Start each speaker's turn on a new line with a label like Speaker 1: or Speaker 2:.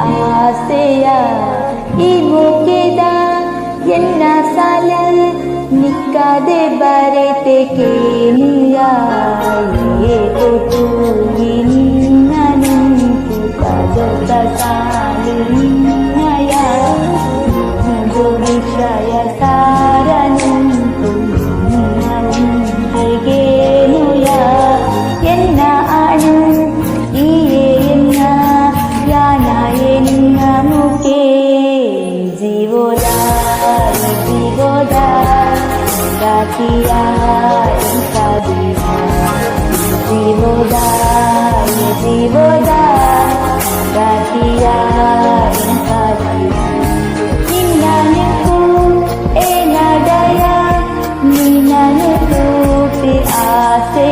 Speaker 1: ಆಸೆಯ ಈ ಮುಗಿದ ಎನ್ನ ಸಾಲ ನಿಕ್ಕದೆ ಬರೆತೆ ಕೇಳಿಯ ಏತು ಈ ನಿನ್ನ ನಿಂತು ಪದದ ಸಾಲು ನಿನ್ನಯ ಇದು ವಿಷಯ ಸಾರ ನಿಂತು ನಿನ್ನಗೇನುಯ ಎನ್ನ ಅಣು ಈ ಎನ್ನ ಯಾನ ಎನ್ನ ಮುಖೇ ಜೀವೋದ ಜೀವೋದ Rakia Inkadira Jivoda Jivoda Rakia Inkadira Ninna NEMPU Enadaya Ninna NEMPU Pi Ase